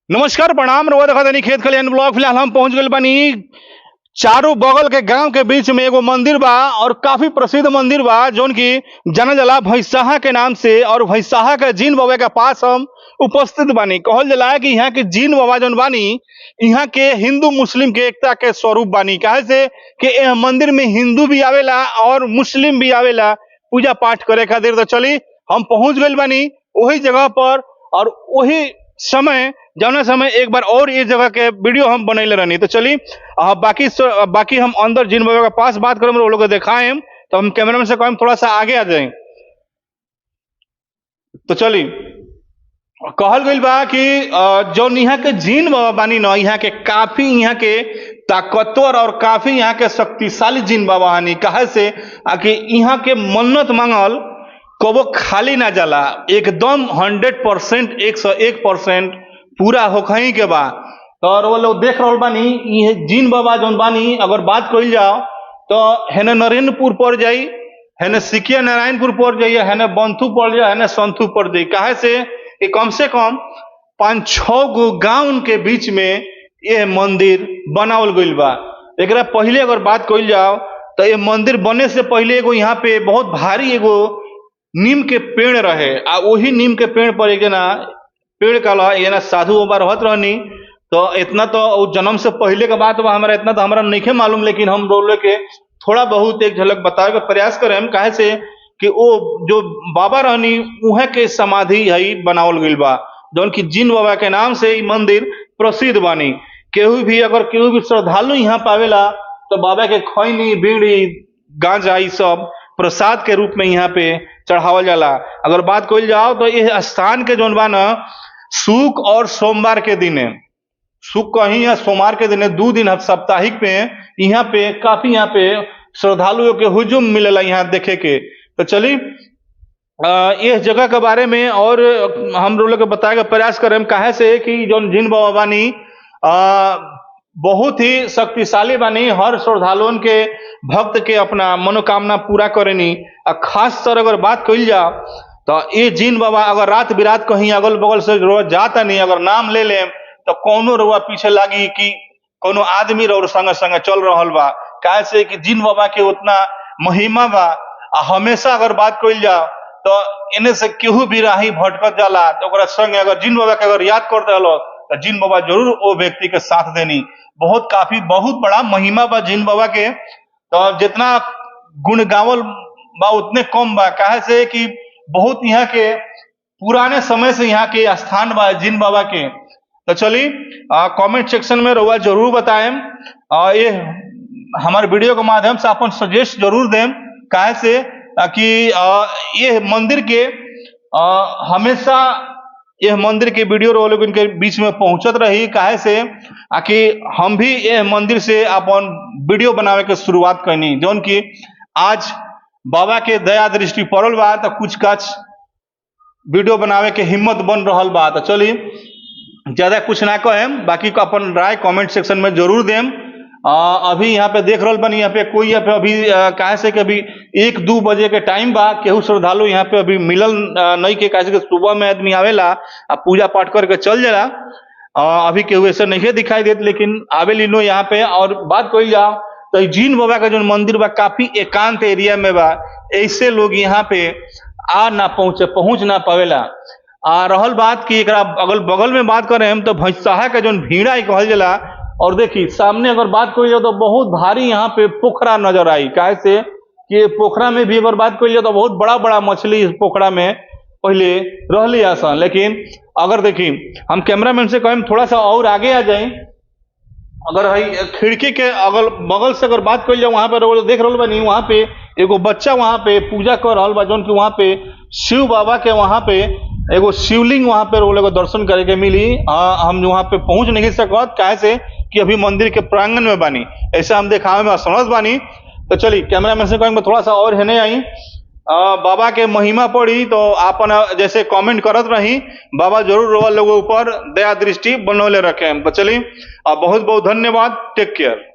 नमस्कार प्रणाम रउआ देखा तनी खेत खलिहान ब्लॉक। फिलहाल हम पहुंच गइल बानी चारों बगल के गांव के बीच में एगो मंदिर बा और काफी प्रसिद्ध मंदिर बा जोन की जानल जाला भैंसाहा के नाम से। और भैंसाहा के जीन बाबा के पास हम उपस्थित बानी। कहल जाला कि यहाँ के जीन बाबा जोन बानी यहाँ के हिंदू मुस्लिम के एकता के स्वरूप बानी। काहे से कि यह मंदिर में हिंदू भी आवेला और मुस्लिम भी आवेला पूजा पाठ करे खातिर। तो चली हम पहुंच गइल बानी वही जगह पर और वही समय जौना समय एक बार और ये जगह के वीडियो हम बनैले रहनी। तो चली बाकी हम अंदर जिन बाबा के पास बात करम लोग दिखाएं। तो हम कैमरामैन से कहें थोड़ा सा आगे आ जाए। तो चली कहल गइल बा कि जो यहाँ के जिन बाबा बानी न यहाँ के काफी यहाँ के ताकतवर और काफी यहाँ के शक्तिशाली जिन बाबा हानि। कहे से कि यहाँ के मन्नत मांगल कबो खाली ना जाला, एकदम 100% 101% पूरा होखही के बा। तो वो लोग देख रहा बानी ये जिन बाबा जौन बानी अगर बात कही जाओ तो हेने नरेंद्रपुर पड़ जाई, हेने सिकिया नारायणपुर पड़ जाइए, हेने बंथू पड़ जाए, हेने संथू पड़ जाई। काहे से कम 5-6 गो गांव के बीच में ये मंदिर बनावल गइल बा। एकरा पहले अगर बात कही जाओ तो ये मंदिर बने से पहले एगो यहाँ पे बहुत भारी एगो नीम के पेड़ रहे। आ वही नीम के पेड़ पर एक जना पेड़ का साधु बाबा रहत रहनी। तो इतना तो जन्म से पहले का बात बा, हमारा इतना तो हमारा नहीं मालूम, लेकिन हम बोले के थोड़ा बहुत एक झलक बतावे का प्रयास करें। काहे से कि वो जो बाबा रहनी उहे के समाधि है बनावल गइल बा जौन की जिन बाबा के नाम से ये मंदिर प्रसिद्ध बानी। केहू भी श्रद्धालु यहाँ पावेला तो बाबा के खैनी बीड़ी गांजा ई सब प्रसाद के रूप में यहाँ पे चढ़ावल जाला। अगर बात कही जाओ तो यह स्थान के जौन बा न शुक्र और सोमवार के दिने, शुक्र कहीं या सोमवार के दिने 2 दिन साप्ताहिक में यहाँ पे काफी यहाँ पे श्रद्धालुओं के हुजूम मिलेला यहाँ देखे के। तो चली इस जगह के बारे में और हम लोग के बताए का प्रयास करें। काहे से कि जौन जिन बाबा बानी बहुत ही शक्तिशाली बानी, हर श्रद्धालुओं के भक्त के अपना मनोकामना पूरा करेनी। खास तर अगर बात कही जाओ तो ये जिन बाबा अगर रात बिरात कहीं अगल बगल से जाता नहीं, अगर नाम ले लें तो कौनो रुआ पीछे लागी कि कोनो आदमी रो संग संग चल रहा बा। काहे से कि जिन बाबा के उतना महिमा बा। हमेशा अगर बात कही जाओ तो इन्हें से केहू भी राही भटकत जाला तो ओकरा संग अगर जिन बाबा के अगर याद करते हलो तो जिन बाबा जरूर वो व्यक्ति के साथ देनी। बहुत बड़ा महिमा बा जिन बाबा के। तो जितना गुण गावल बा उतने कम बा। काहे से कि बहुत यहाँ के पुराने समय से यहाँ के स्थान बा जिन बाबा के। तो चली कमेंट सेक्शन में रउआ जरूर बताएं। ये हमारे वीडियो के माध्यम से अपन सजेस्ट जरूर दें। काहे से कि ये मंदिर के हमेशा यह मंदिर के वीडियो लोग इनके बीच में पहुंचत रही। काहे से कि हम भी यह मंदिर से अपन वीडियो बनावे के शुरुआत करनी जौन की आज बाबा के दया दृष्टि पड़ल बा तो कुछ वीडियो बनावे के हिम्मत बन रहा बा। तो चली ज्यादा कुछ ना कहें, बाकी को अपन राय कमेंट सेक्शन में जरूर दें। अभी यहाँ पे देख रहा बनी यहाँ पे कोई यहाँ पे अभी काहे से कि अभी 1-2 बजे के टाइम बा, केहू श्रद्धालु यहाँ पे अभी मिलल नहीं के। काहे से सुबह में आदमी आवेला पूजा पाठ करके चल जाला। अभी केहू ऐसे नहीं दिखाई देते, लेकिन आवे लीनो यहाँ पे। और बात कही जाओ तो जिन बाबा का जो मंदिर बा काफी एकांत एरिया में बा, ऐसे लोग यहाँ पे पहुंच ना पावेला। रहल बात कि एक अगल बगल में बात करें तो भैंसाहा का जो भीड़ा कहल जाला। और देखी सामने अगर बात कही जाए तो बहुत भारी यहाँ पे पोखरा नजर आई। काहे से कि पोखरा में भी अगर बात कही जाए तो बहुत बड़ा बड़ा मछली इस पोखरा में पहले रहली आसान। लेकिन अगर देखी हम कैमरामैन से कहें थोड़ा सा और आगे आ जाए, अगर खिड़की के अगल बगल से अगर बात कही जाए वहां पे देख रहा बनी वहां पे एगो बच्चा वहां पे पूजा कर रहा बा जौन की वहां पे शिव बाबा के वहां पे एगो शिवलिंग वहां पे लोग दर्शन करे के मिली। हम वहां पे पहुंच नहीं सकत काहे से कि अभी मंदिर के प्रांगण में बानी, ऐसा हम दिखावे में असमर्थ बानी। तो चलिए कैमरामैन से कहेंगे थोड़ा सा और हेने आई बाबा के महिमा पड़ी तो आपन जैसे कमेंट करत रही। बाबा जरूर लोगों ऊपर दया दृष्टि बनौले रखें। तो चलिए बहुत बहुत धन्यवाद। Take care.